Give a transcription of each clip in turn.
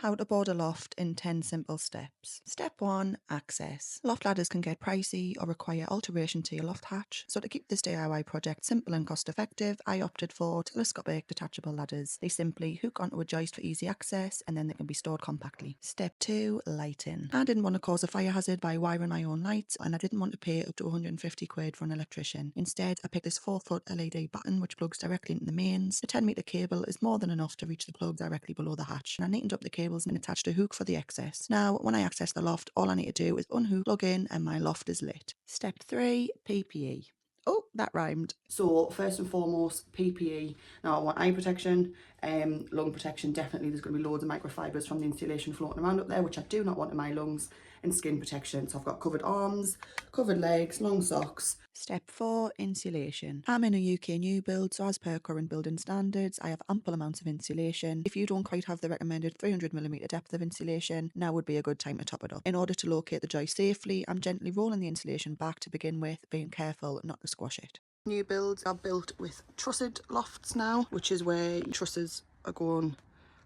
How to board a loft in 10 simple steps. Step 1. Access. Loft ladders can get pricey or require alteration to your loft hatch, so to keep this DIY project simple and cost effective, I opted for telescopic detachable ladders. They simply hook onto a joist for easy access and then they can be stored compactly. Step 2. Lighting. I didn't want to cause a fire hazard by wiring my own lights, and I didn't want to pay up to 150 quid for an electrician. Instead, I picked this 4-foot LED batten which plugs directly into the mains. The 10-metre cable is more than enough to reach the plug directly below the hatch, and I neatened up the cables and attached a hook for the excess. Now, when I access the loft, all I need to do is unhook, plug in, and my loft is lit. Step 3. PPE. Oh, that rhymed. So first and foremost, PPE. Now I want eye protection, lung protection, definitely. There's going to be loads of microfibres from the insulation floating around up there, which I do not want in my lungs, and skin protection. So I've got covered arms, covered legs, long socks. Step 4. Insulation. I'm in a UK new build, so as per current building standards, I have ample amounts of insulation. If you don't quite have the recommended 300mm depth of insulation, now would be a good time to top it up. In order to locate the joist safely, I'm gently rolling the insulation back to begin with, being careful not to squash it. New builds are built with trussed lofts now, which is where trusses are going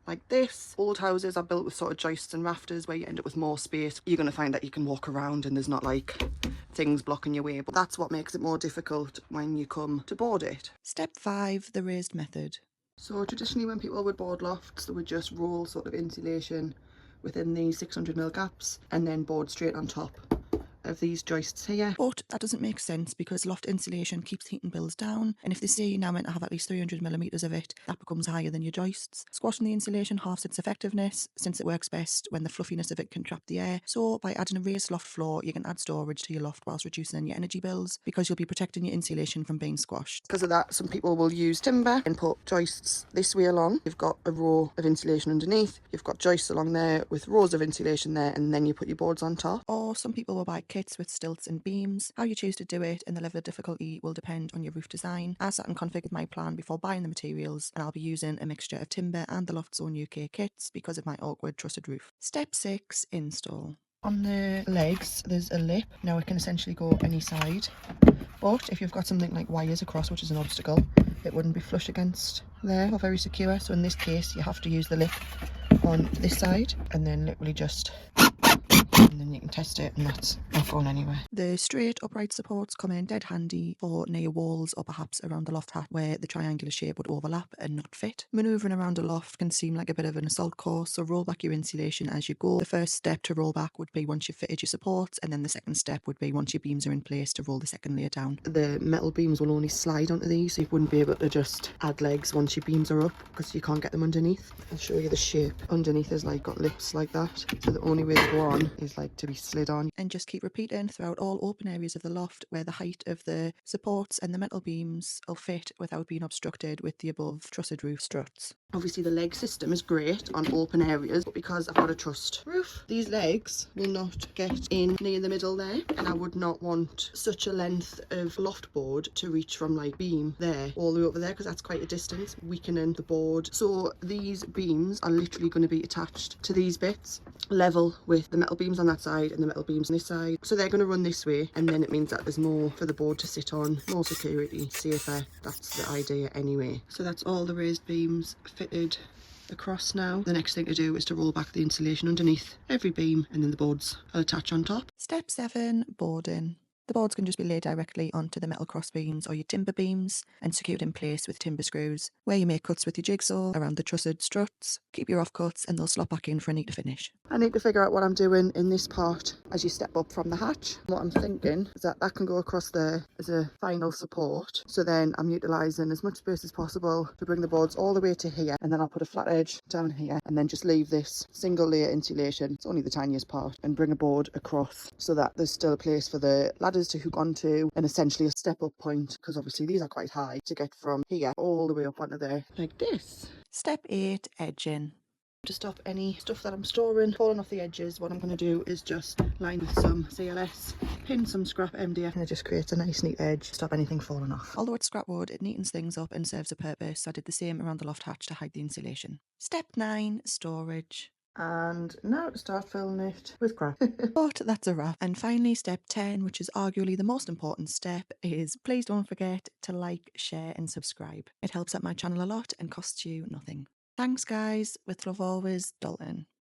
like this. Old houses are built with sort of joists and rafters where you end up with more space. You're going to find that you can walk around and there's not like things blocking your way, but that's what makes it more difficult when you come to board it. Step 5. The raised method. So traditionally when people would board lofts, they would just roll sort of insulation within these 600mm gaps and then board straight on top of these joists here. But that doesn't make sense because loft insulation keeps heating bills down, and if they say you're now meant to have at least 300mm of it, that becomes higher than your joists. Squashing the insulation halves its effectiveness since it works best when the fluffiness of it can trap the air. So by adding a raised loft floor, you can add storage to your loft whilst reducing your energy bills because you'll be protecting your insulation from being squashed. Because of that, some people will use timber and put joists this way along. You've got a row of insulation underneath, you've got joists along there with rows of insulation there, and then you put your boards on top. Or some people will buy kits with stilts and beams. How you choose to do it and the level of difficulty will depend on your roof design. I sat and configured my plan before buying the materials, and I'll be using a mixture of timber and the Loft Zone UK kits because of my awkward trusted roof. Step 6. Install. On the legs there's a lip. Now it can essentially go any side, but if you've got something like wires across, which is an obstacle, it wouldn't be flush against there or very secure. So in this case you have to use the lip on this side and then literally just, and then you can test it and that's not going anywhere. The straight upright supports come in dead handy for near walls or perhaps around the loft hatch where the triangular shape would overlap and not fit. Manoeuvring around a loft can seem like a bit of an assault course, so roll back your insulation as you go. The first step to roll back would be once you've fitted your supports, and then the second step would be once your beams are in place to roll the second layer down. The metal beams will only slide onto these, so you wouldn't be able to just add legs once your beams are up because you can't get them underneath. I'll show you the shape. Underneath is like got lips like that, so the only way to go on is like to be slid on, and just keep repeating throughout all open areas of the loft where the height of the supports and the metal beams will fit without being obstructed with the above trusted roof struts. Obviously the leg system is great on open areas, but because I've got a trussed roof, these legs will not get in near the middle there, and I would not want such a length of loft board to reach from like beam there all the way over there because that's quite a distance, weakening the board. So these beams are literally going to be attached to these bits level with the metal beams on that side and the metal beams on this side, so they're going to run this way, and then it means that there's more for the board to sit on, more security, safer. That's the idea anyway. So that's all the raised beams fitted across now. The next thing to do is to roll back the insulation underneath every beam, and then the boards will attach on top. Step 7. Boarding. The boards can just be laid directly onto the metal cross beams or your timber beams and secured in place with timber screws. Where you make cuts with your jigsaw around the trussed struts, keep your offcuts and they'll slot back in for a neat finish. I need to figure out what I'm doing in this part as you step up from the hatch. What I'm thinking is that that can go across there as a final support. So then I'm utilising as much space as possible to bring the boards all the way to here, and then I'll put a flat edge down here and then just leave this single layer insulation, it's only the tiniest part, and bring a board across so that there's still a place for the ladders to hook onto, and essentially a step up point, because obviously these are quite high, to get from here all the way up onto there like this. Step 8. Edging. To stop any stuff that I'm storing falling off the edges, what I'm going to do is just line with some CLS, pin some scrap MDF, and it just creates a nice neat edge to stop anything falling off. Although it's scrap wood, it neatens things up and serves a purpose, so I did the same around the loft hatch to hide the insulation. Step 9. Storage. And now to start filling it with crap. But that's a wrap. And finally, step 10, which is arguably the most important step, is please don't forget to like, share and subscribe. It helps out my channel a lot and costs you nothing. Thanks guys, with love always, Dalton.